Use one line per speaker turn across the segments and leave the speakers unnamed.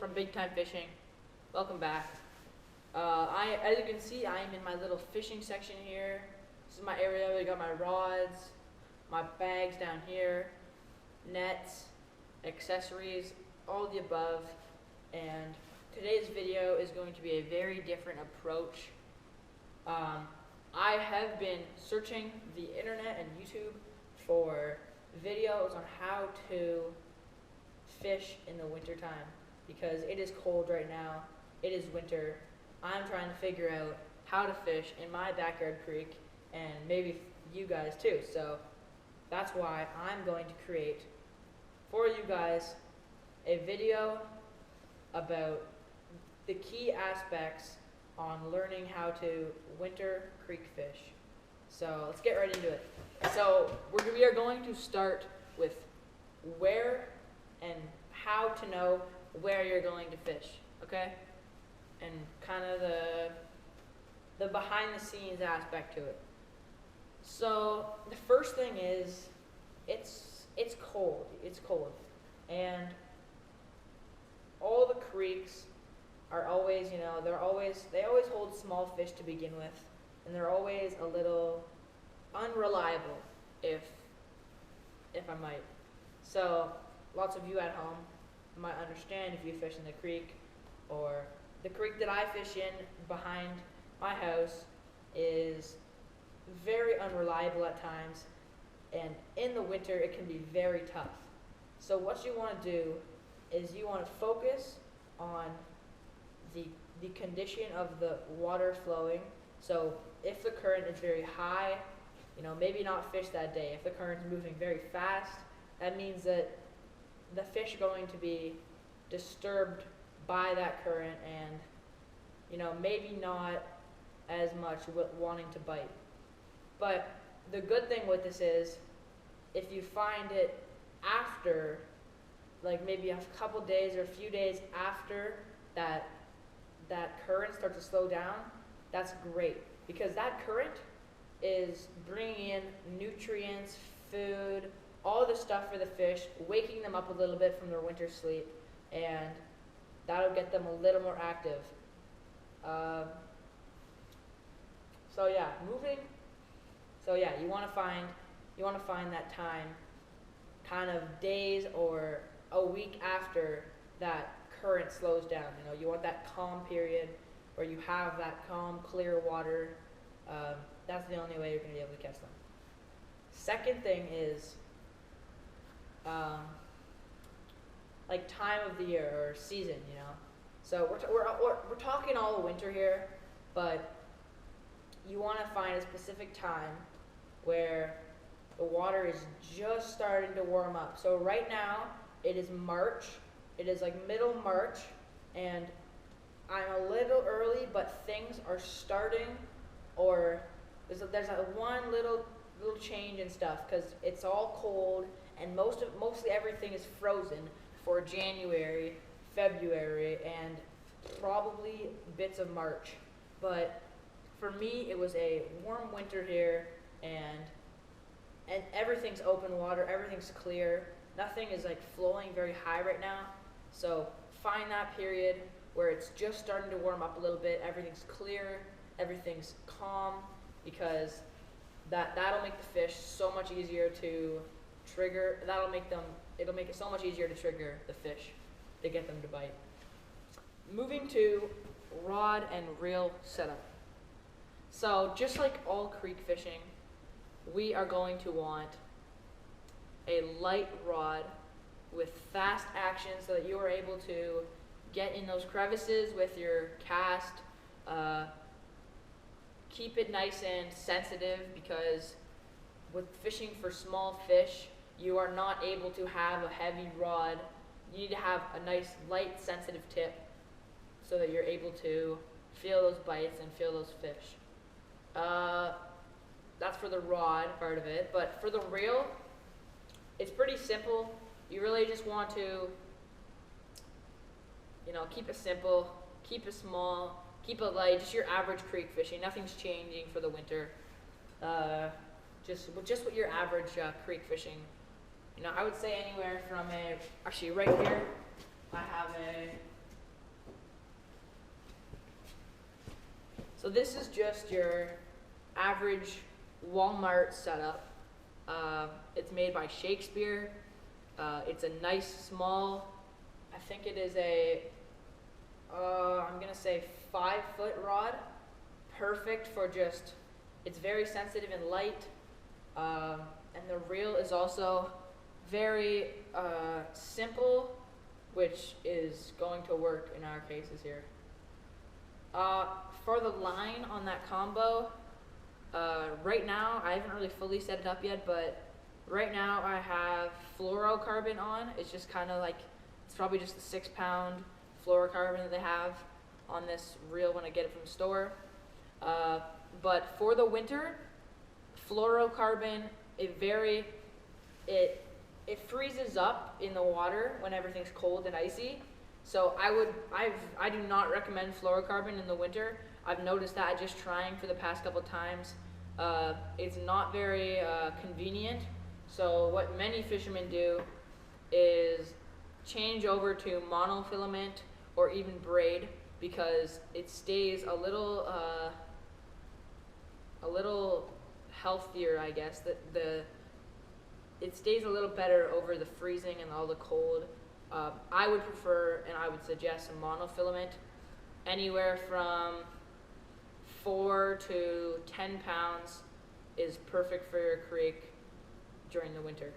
from BigTime Fishing. Welcome back. As you can see, I am in my little fishing section here. This is my area. I got my rods, my bags down here, nets, accessories, all the above. And today's video is going to be a very different approach. I have been searching the internet and YouTube for videos on how to fish in the wintertime because it is cold right now. It is winter. I'm trying to figure out how to fish in my backyard creek and maybe you guys too. So that's why I'm going to create for you guys a video about the key aspects on learning how to winter creek fish. So let's get right into it. So we are going to start with where and how to know where you're going to fish, okay? And kind of the behind the scenes aspect to it. So the first thing is it's cold. It's cold. And all the creeks are always, they always hold small fish to begin with, and they're always a little unreliable, if I might. So lots of you at home might understand if you fish in the creek, or the creek that I fish in behind my house is very unreliable at times, and in the winter it can be very tough. So what you want to do is you want to focus on the condition of the water flowing. So if the current is very high, maybe not fish that day. If the current's moving very fast, that means that the fish are going to be disturbed by that current and, maybe not as much wanting to bite. But the good thing with this is if you find it after, like maybe a couple days or a few days after that current starts to slow down, that's great, because that current is bringing in nutrients, food, all the stuff for the fish, waking them up a little bit from their winter sleep, and that'll get them a little more active. You want to find that time, kind of days or a week after that current slows down. You want that calm period where you have that calm, clear water. That's the only way you're going to be able to catch them. Second thing is like time of the year or season, So we're talking all winter here, but you want to find a specific time where the water is just starting to warm up. So right now it is March. It is like middle March, and I'm a little early, but things are starting, or there's one little change in stuff because it's all cold and mostly everything is frozen for January, February, and probably bits of March. But for me, it was a warm winter here, and everything's open water, everything's clear. Nothing is like flowing very high right now. So find that period where it's just starting to warm up a little bit, everything's clear, everything's calm, because that'll make the fish so much easier to trigger. It'll make it so much easier to trigger the fish to get them to bite. Moving to rod and reel setup. So just like all creek fishing, we are going to want a light rod with fast action so that you are able to get in those crevices with your cast. Keep it nice and sensitive, because with fishing for small fish, you are not able to have a heavy rod. You need to have a nice light sensitive tip so that you're able to feel those bites and feel those fish. That's for the rod part of it, but for the reel, it's pretty simple. You really just want to, keep it simple, keep it small, keep it light, just your average creek fishing. Nothing's changing for the winter. Just what your average creek fishing. I would say anywhere from actually right here, I have So this is just your average Walmart setup. It's made by Shakespeare. It's a nice small, I think it is I'm gonna say 5-foot rod. Perfect for just, it's very sensitive and light. And the reel is also very simple, which is going to work in our cases here. For the line on that combo, right now, I haven't really fully set it up yet, but right now I have fluorocarbon on. It's just kind of like, it's probably just the 6-pound fluorocarbon that they have on this reel when I get it from the store. But for the winter, fluorocarbon, it freezes up in the water when everything's cold and icy. So I do not recommend fluorocarbon in the winter. I've noticed that just trying for the past couple times. It's not very convenient. So what many fishermen do is change over to monofilament or even braid, because it stays a little healthier, I guess. It stays a little better over the freezing and all the cold. I would prefer, and I would suggest, a monofilament. Anywhere from 4 to 10 pounds is perfect for your creek during the winter.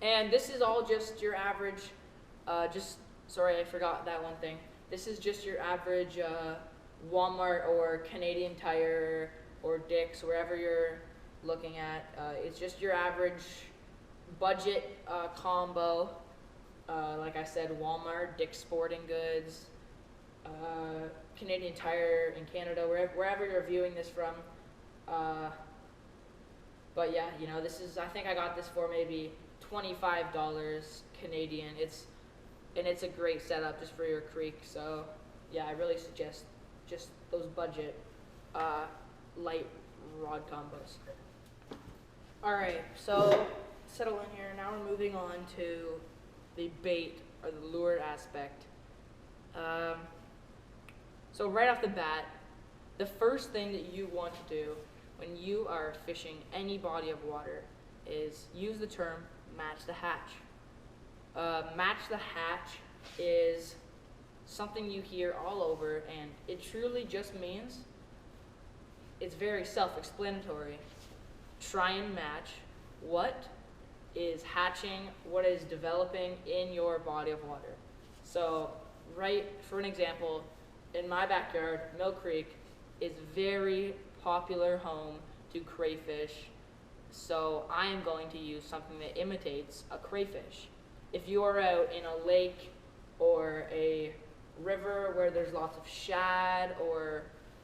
And this is all just your average, sorry, I forgot that one thing. This is just your average Walmart or Canadian Tire or Dick's, wherever you're looking at. It's just your average budget combo. Like I said, Walmart, Dick's Sporting Goods, Canadian Tire in Canada, wherever you're viewing this from. But yeah, you know, this is, I think I got this for maybe $25 Canadian. It's a great setup just for your creek. So yeah, I really suggest just those budget light rod combos. Alright, so settle in here. Now we're moving on to the bait or the lure aspect. So right off the bat, the first thing that you want to do when you are fishing any body of water is use the term match the hatch. Match the hatch is something you hear all over, and it truly just means, it's very self-explanatory. Try and match what is hatching, what is developing in your body of water. So, right, for an example, in my backyard, Mill Creek is very popular home to crayfish, so I am going to use something that imitates a crayfish. If you are out in a lake or a river where there's lots of shad or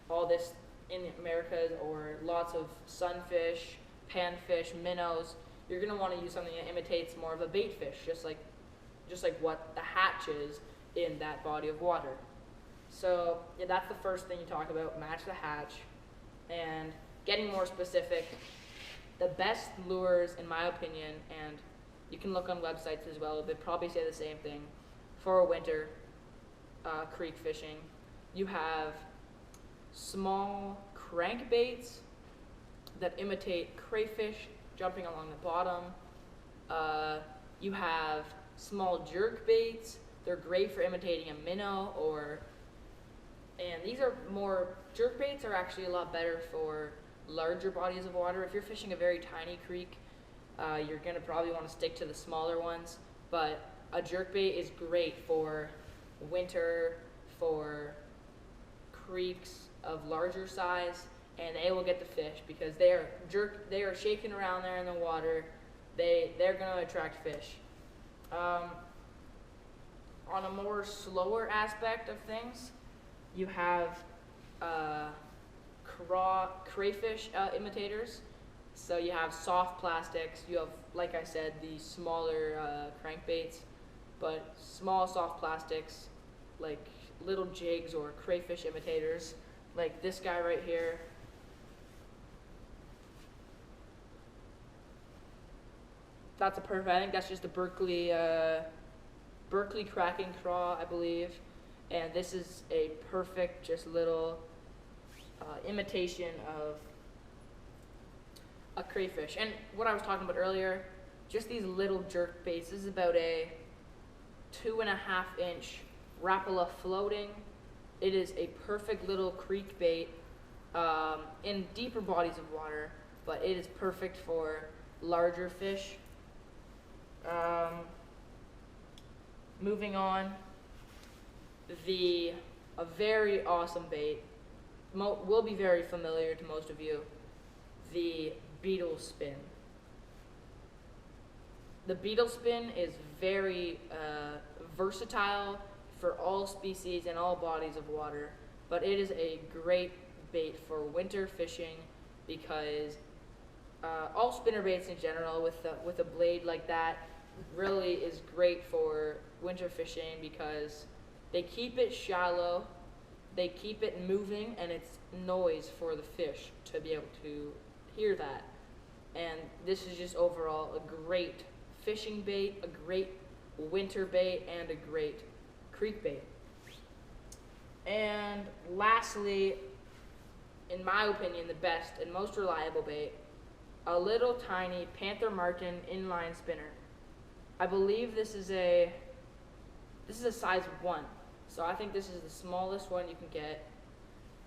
all this in Americas, or lots of sunfish, panfish, minnows, you're going to want to use something that imitates more of a bait fish, just like what the hatch is in that body of water. So yeah, that's the first thing you talk about, match the hatch. And getting more specific, the best lures, in my opinion, and you can look on websites as well, they probably say the same thing, for winter creek fishing, you have small crankbaits that imitate crayfish jumping along the bottom. You have small jerk baits. They're great for imitating a minnow, and these are more, jerk baits are actually a lot better for larger bodies of water. If you're fishing a very tiny creek, you're gonna probably want to stick to the smaller ones, but a jerk bait is great for winter, for creeks of larger size, and they will get the fish because they are shaking around there in the water. They're gonna attract fish. On a more slower aspect of things, you have crayfish imitators. So you have soft plastics, you have, like I said, the smaller crankbaits, but small soft plastics like little jigs or crayfish imitators, like this guy right here. That's a perfect, I think that's just a Berkeley cracking craw, I believe. And this is a perfect, just little imitation of a crayfish. And what I was talking about earlier, just these little jerk baits. This is about a 2.5-inch Rapala floating. It is a perfect little creek bait in deeper bodies of water, but it is perfect for larger fish. Moving on, a very awesome bait, will be very familiar to most of you, the beetle spin. The beetle spin is very versatile for all species and all bodies of water, but it is a great bait for winter fishing because all spinner baits in general with a blade like that really is great for winter fishing because they keep it shallow, they keep it moving, and it's noise for the fish to be able to hear that. And this is just overall a great fishing bait, a great winter bait, and a great creek bait. And lastly, in my opinion, the best and most reliable bait, a little tiny Panther Martin inline spinner. I believe this is a size 1, so I think this is the smallest one you can get,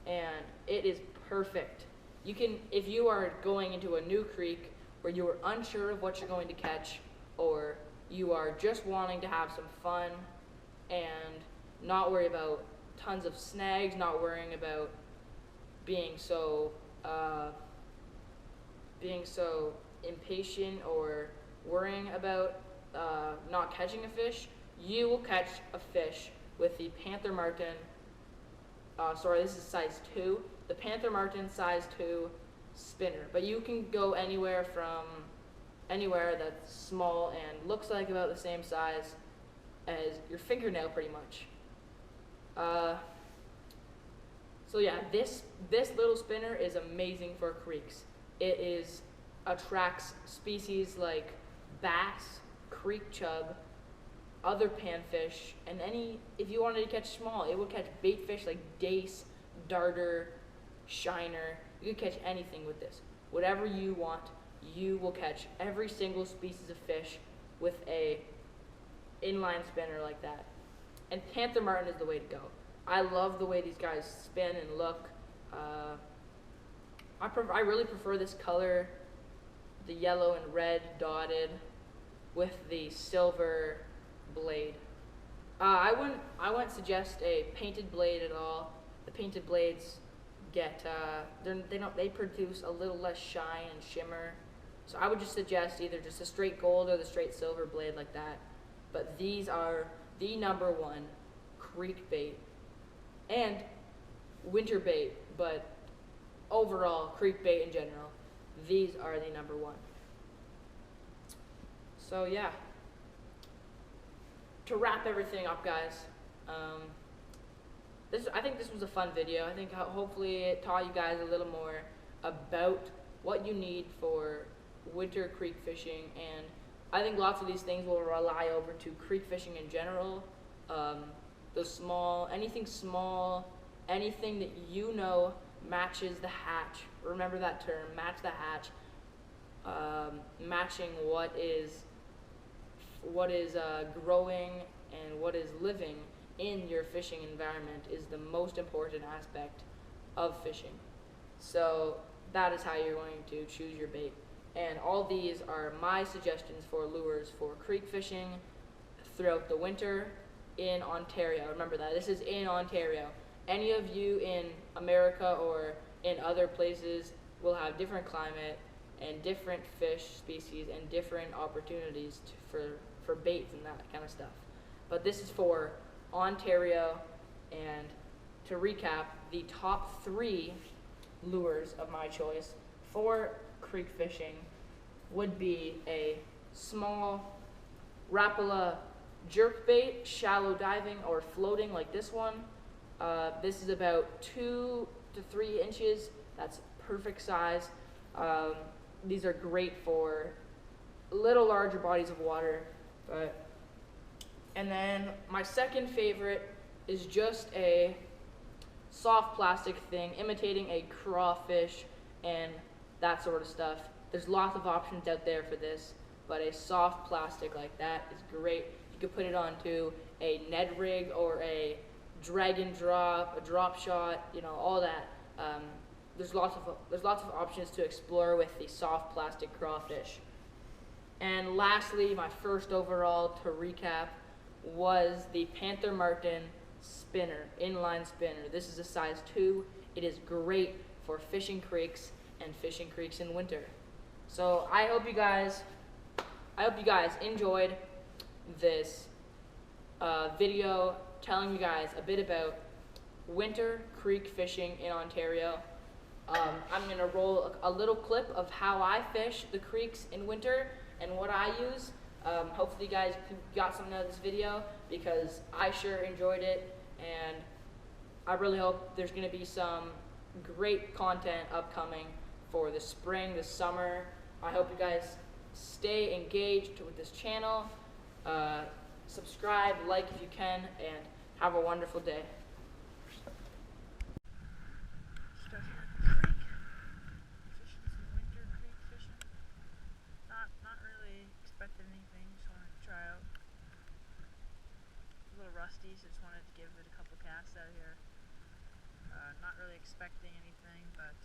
and it is perfect. You can, if you are going into a new creek where you are unsure of what you're going to catch, or you are just wanting to have some fun and not worry about tons of snags, not worrying about being so impatient or worrying about not catching a fish, you will catch a fish with the Panther Martin, this is size 2, the Panther Martin size 2 spinner. But you can go anywhere that's small and looks like about the same size as your fingernail pretty much. So yeah, this little spinner is amazing for creeks. It attracts species like bass, creek chub, other panfish, and if you wanted to catch small, it would catch bait fish like dace, darter, shiner. You could catch anything with this. Whatever you want, you will catch every single species of fish with a inline spinner like that. And Panther Martin is the way to go. I love the way these guys spin and look. I really prefer this color, the yellow and red dotted with the silver blade. I wouldn't suggest a painted blade at all. The painted blades they produce a little less shine and shimmer. So I would just suggest either just a straight gold or the straight silver blade like that. But these are the #1 creek bait and winter bait, but overall creek bait in general. These are the #1. So yeah, to wrap everything up, guys, I think this was a fun video. I think hopefully it taught you guys a little more about what you need for winter creek fishing, and I think lots of these things will rely over to creek fishing in general. Anything small, anything that you know matches the hatch. Remember that term, match the hatch. Matching what is growing and what is living in your fishing environment is the most important aspect of fishing. So that is how you're going to choose your bait. And all these are my suggestions for lures for creek fishing throughout the winter in Ontario. Remember that, this is in Ontario. Any of you in America or in other places will have different climate and different fish species and different opportunities for baits and that kind of stuff. But this is for Ontario, and to recap, the top 3 lures of my choice for creek fishing would be a small Rapala jerkbait, shallow diving or floating like this one. This is about 2 to 3 inches. That's perfect size. These are great for a little larger bodies of water. And then my second favorite is just a soft plastic thing imitating a crawfish and that sort of stuff. There's lots of options out there for this, but a soft plastic like that is great. You could put it onto a Ned rig or a drag and drop, a drop shot, you know, all that. There's lots of options to explore with the soft plastic crawfish. And lastly, my first overall to recap was the Panther Martin spinner, inline spinner. This is a size 2. It is great for fishing creeks and fishing creeks in winter. So I hope you guys enjoyed this video telling you guys a bit about winter creek fishing in Ontario. I'm going to roll a little clip of how I fish the creeks in winter and what I use. Hopefully you guys got something out of this video, because I sure enjoyed it, and I really hope there's going to be some great content upcoming for the spring, the summer. I hope you guys stay engaged with this channel. Subscribe, like if you can, and have a wonderful day.
Stuff here at the creek. Fishing some winter creek fishing. Not really expecting anything, just wanted to try out. A little rusty, so just wanted to give it a couple casts out here. Not really expecting anything, but